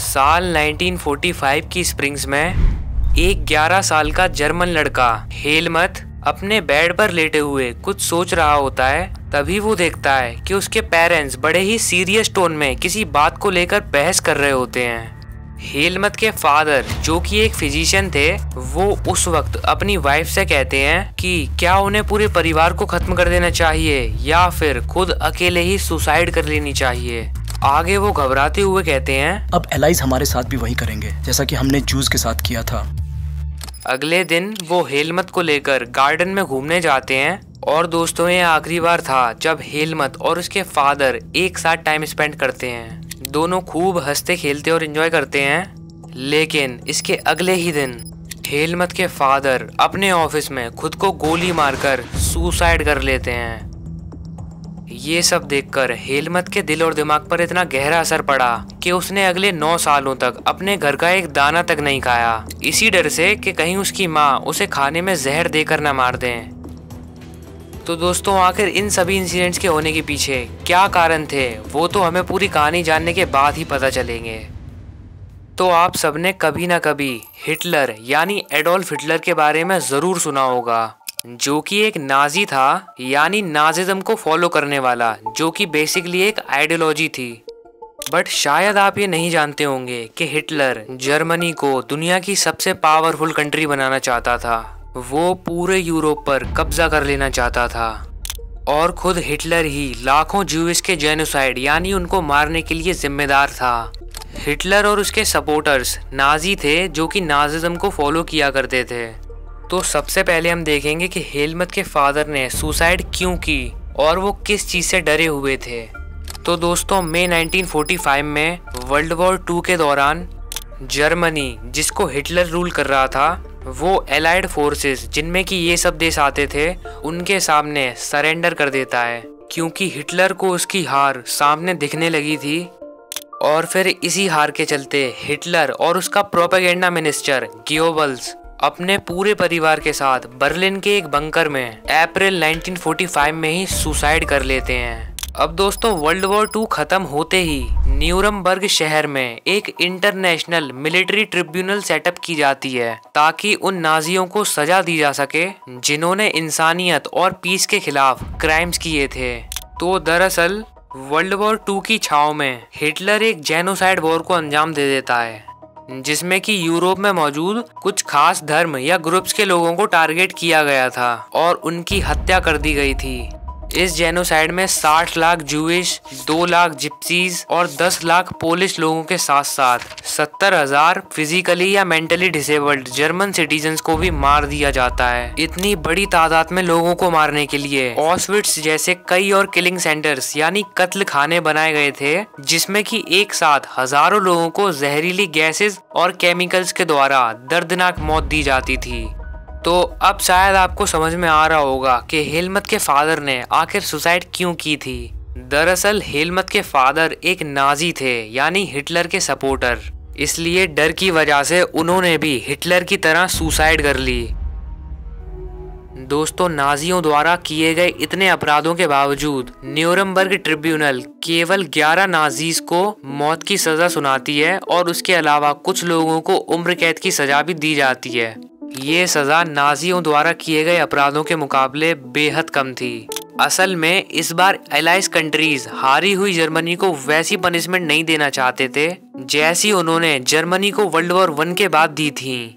साल 1945 की स्प्रिंग्स में एक 11 साल का जर्मन लड़का हेलमत अपने बेड पर लेटे हुए कुछ सोच रहा होता है। तभी वो देखता है कि उसके पेरेंट्स बड़े ही सीरियस टोन में किसी बात को लेकर बहस कर रहे होते हैं। हेलमत के फादर जो कि एक फिजिशियन थे, वो उस वक्त अपनी वाइफ से कहते हैं कि क्या उन्हें पूरे परिवार को खत्म कर देना चाहिए या फिर खुद अकेले ही सुसाइड कर लेनी चाहिए। आगे वो घबराते हुए कहते हैं, अब एलाइज हमारे साथ भी वही करेंगे जैसा कि हमने जूस के साथ किया था। अगले दिन वो हेलमत को लेकर गार्डन में घूमने जाते हैं और दोस्तों ये आखिरी बार था जब हेलमत और उसके फादर एक साथ टाइम स्पेंड करते हैं। दोनों खूब हंसते खेलते और एंजॉय करते हैं। लेकिन इसके अगले ही दिन हेलमत के फादर अपने ऑफिस में खुद को गोली मारकर सुसाइड कर लेते हैं। ये सब देखकर हेलमत के दिल और दिमाग पर इतना गहरा असर पड़ा कि उसने अगले 9 सालों तक अपने घर का एक दाना तक नहीं खाया, इसी डर से कि कहीं उसकी माँ उसे खाने में जहर देकर न मार दें। तो दोस्तों आखिर इन सभी इंसिडेंट्स के होने के पीछे क्या कारण थे, वो तो हमें पूरी कहानी जानने के बाद ही पता चलेंगे। तो आप सबने कभी ना कभी हिटलर यानी एडोल्फ हिटलर के बारे में ज़रूर सुना होगा, जो कि एक नाजी था यानी नाजिज्म को फॉलो करने वाला, जो कि बेसिकली एक आइडियोलॉजी थी। बट शायद आप ये नहीं जानते होंगे कि हिटलर जर्मनी को दुनिया की सबसे पावरफुल कंट्री बनाना चाहता था। वो पूरे यूरोप पर कब्जा कर लेना चाहता था और खुद हिटलर ही लाखों ज्यूइश के जेनोसाइड यानी उनको मारने के लिए जिम्मेदार था। हिटलर और उसके सपोर्टर्स नाजी थे जो कि नाजिज्म को फॉलो किया करते थे। तो सबसे पहले हम देखेंगे कि हेलमत के फादर ने सुसाइड क्यों की और वो किस चीज़ से डरे हुए थे। तो दोस्तों मई 1945 में वर्ल्ड वॉर 2 के दौरान जर्मनी, जिसको हिटलर रूल कर रहा था, वो एलाइड फोर्सेस जिनमें कि ये सब देश आते थे, उनके सामने सरेंडर कर देता है क्योंकि हिटलर को उसकी हार सामने दिखने लगी थी। और फिर इसी हार के चलते हिटलर और उसका प्रोपेगेंडा मिनिस्टर गोएबल्स अपने पूरे परिवार के साथ बर्लिन के एक बंकर में अप्रैल 1945 में ही सुसाइड कर लेते हैं। अब दोस्तों वर्ल्ड वॉर 2 खत्म होते ही न्यूरमबर्ग शहर में एक इंटरनेशनल मिलिट्री ट्रिब्यूनल सेटअप की जाती है ताकि उन नाजियों को सजा दी जा सके जिन्होंने इंसानियत और पीस के खिलाफ क्राइम्स किए थे। तो दरअसल वर्ल्ड वॉर 2 की छाव में हिटलर एक जेनोसाइड वॉर को अंजाम दे देता है, जिसमें कि यूरोप में मौजूद कुछ खास धर्म या ग्रुप्स के लोगों को टारगेट किया गया था और उनकी हत्या कर दी गई थी। इस जेनोसाइड में 60 लाख जूइश, 2 लाख जिप्सीज और 10 लाख पोलिश लोगों के साथ साथ 70,000 फिजिकली या मेंटली डिसेबल्ड जर्मन सिटीजन्स को भी मार दिया जाता है। इतनी बड़ी तादाद में लोगों को मारने के लिए ऑस्विट्स जैसे कई और किलिंग सेंटर्स यानी कत्ल खाने बनाए गए थे, जिसमें कि एक साथ हजारों लोगों को जहरीली गैसेस और केमिकल्स के द्वारा दर्दनाक मौत दी जाती थी। तो अब शायद आपको समझ में आ रहा होगा कि हेलमत के फादर ने आखिर सुसाइड क्यों की थी। दरअसल हेलमत के फादर एक नाजी थे यानी हिटलर के सपोर्टर, इसलिए डर की वजह से उन्होंने भी हिटलर की तरह सुसाइड कर ली। दोस्तों नाजियों द्वारा किए गए इतने अपराधों के बावजूद न्यूरमबर्ग ट्रिब्यूनल केवल 11 नाजीज को मौत की सजा सुनाती है और उसके अलावा कुछ लोगों को उम्र कैद की सजा भी दी जाती है। ये सजा नाजियों द्वारा किए गए अपराधों के मुकाबले बेहद कम थी। असल में इस बार एलाइज कंट्रीज हारी हुई जर्मनी को वैसी पनिशमेंट नहीं देना चाहते थे जैसी उन्होंने जर्मनी को वर्ल्ड वॉर 1 के बाद दी थी,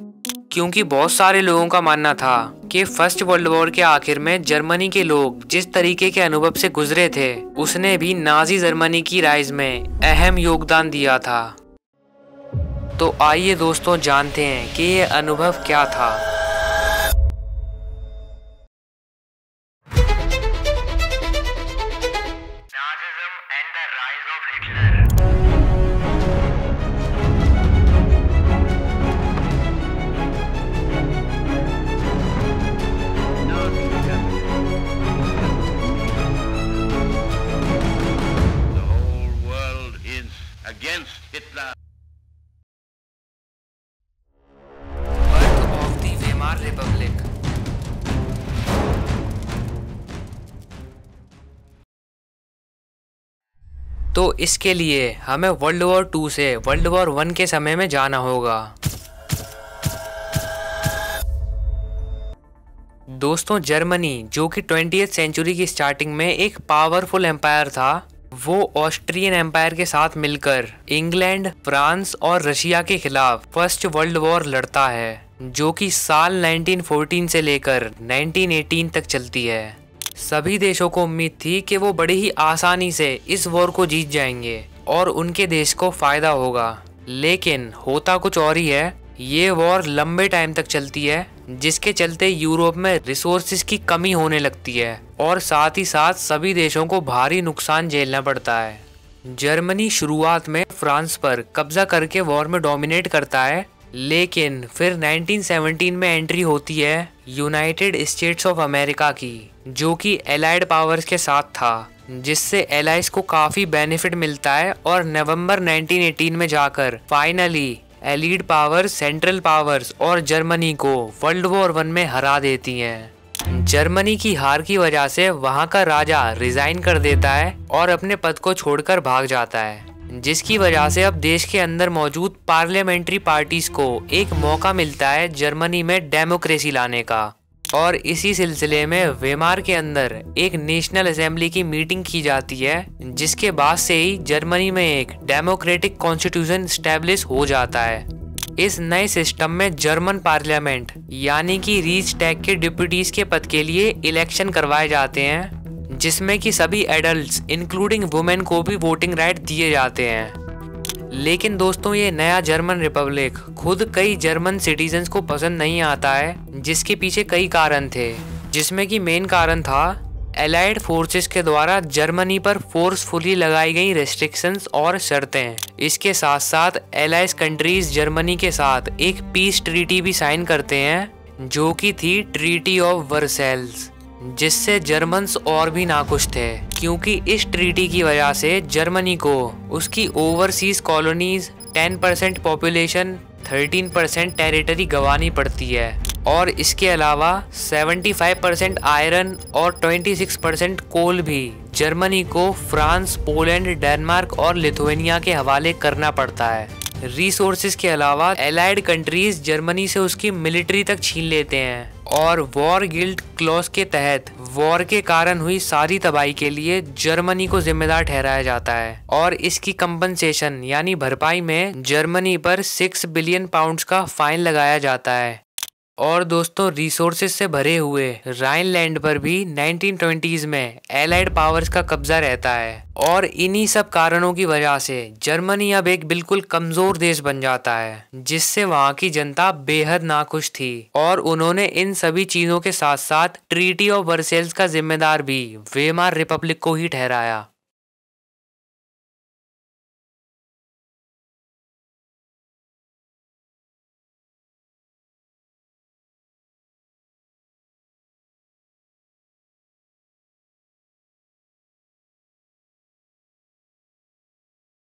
क्योंकि बहुत सारे लोगों का मानना था कि फर्स्ट वर्ल्ड वॉर के आखिर में जर्मनी के लोग जिस तरीके के अनुभव से गुजरे थे, उसने भी नाजी जर्मनी की राइज में अहम योगदान दिया था। तो आइए दोस्तों जानते हैं कि ये अनुभव क्या था। रिपब्लिक। तो इसके लिए हमें वर्ल्ड वॉर 2 से वर्ल्ड वॉर 1 के समय में जाना होगा। दोस्तों जर्मनी, जो कि 20वीं सेंचुरी की स्टार्टिंग में एक पावरफुल एम्पायर था, वो ऑस्ट्रियन एम्पायर के साथ मिलकर इंग्लैंड, फ्रांस और रशिया के खिलाफ फर्स्ट वर्ल्ड वॉर लड़ता है, जो कि साल 1914 से लेकर 1918 तक चलती है। सभी देशों को उम्मीद थी कि वो बड़ी ही आसानी से इस वॉर को जीत जाएंगे और उनके देश को फायदा होगा, लेकिन होता कुछ और ही है। ये वॉर लंबे टाइम तक चलती है, जिसके चलते यूरोप में रिसोर्सेज की कमी होने लगती है और साथ ही साथ सभी देशों को भारी नुकसान झेलना पड़ता है। जर्मनी शुरुआत में फ्रांस पर कब्जा करके वॉर में डोमिनेट करता है, लेकिन फिर 1917 में एंट्री होती है यूनाइटेड स्टेट्स ऑफ अमेरिका की, जो कि एलाइड पावर्स के साथ था, जिससे एलाइज को काफ़ी बेनिफिट मिलता है और नवंबर 1918 में जाकर finally allied powers, central powers और जर्मनी को वर्ल्ड वॉर 1 में हरा देती हैं। जर्मनी की हार की वजह से वहां का राजा रिजाइन कर देता है और अपने पद को छोड़कर भाग जाता है, जिसकी वजह से अब देश के अंदर मौजूद पार्लियामेंट्री पार्टीज को एक मौका मिलता है जर्मनी में डेमोक्रेसी लाने का। और इसी सिलसिले में वेमार के अंदर एक नेशनल असेंबली की मीटिंग की जाती है, जिसके बाद से ही जर्मनी में एक डेमोक्रेटिक कॉन्स्टिट्यूशन स्टैब्लिश हो जाता है। इस नए सिस्टम में जर्मन पार्लियामेंट यानी कि रीचटैग के डिप्यूटीज के पद के लिए इलेक्शन करवाए जाते हैं, जिसमें कि सभी एडल्ट्स इंक्लूडिंग वुमेन को भी वोटिंग राइट दिए जाते हैं। लेकिन दोस्तों ये नया जर्मन रिपब्लिक खुद कई जर्मन सिटीजन्स को पसंद नहीं आता है, जिसके पीछे कई कारण थे, जिसमें कि मेन कारण था एलाइड फोर्सेस के द्वारा जर्मनी पर फोर्सफुली लगाई गई रेस्ट्रिक्शंस और शर्तें। इसके साथ साथ एलाइज कंट्रीज जर्मनी के साथ एक पीस ट्रीटी भी साइन करते हैं, जो कि थी ट्रीटी ऑफ वर्सेल्स, जिससे जर्मन्स और भी नाखुश थे, क्योंकि इस ट्रीटी की वजह से जर्मनी को उसकी ओवरसीज कॉलोनीज, 10% पॉपुलेशन, 13% टेरिटरी गंवानी पड़ती है और इसके अलावा 75% आयरन और 26% कोल भी जर्मनी को फ्रांस, पोलैंड, डेनमार्क और लिथुआनिया के हवाले करना पड़ता है। रिसोर्सेज के अलावा एलाइड कंट्रीज जर्मनी से उसकी मिलिट्री तक छीन लेते हैं और वॉर गिल्ट क्लॉज के तहत वॉर के कारण हुई सारी तबाही के लिए जर्मनी को जिम्मेदार ठहराया जाता है और इसकी कंपनसेशन यानी भरपाई में जर्मनी पर 6 बिलियन पाउंड्स का फाइन लगाया जाता है। और दोस्तों रिसोर्सेज से भरे हुए राइनलैंड पर भी 1920s में एलाइड पावर्स का कब्जा रहता है और इन्हीं सब कारणों की वजह से जर्मनी अब एक बिल्कुल कमजोर देश बन जाता है, जिससे वहां की जनता बेहद नाखुश थी और उन्होंने इन सभी चीजों के साथ साथ ट्रीटी ऑफ वर्सेल्स का जिम्मेदार भी वेमार रिपब्लिक को ही ठहराया।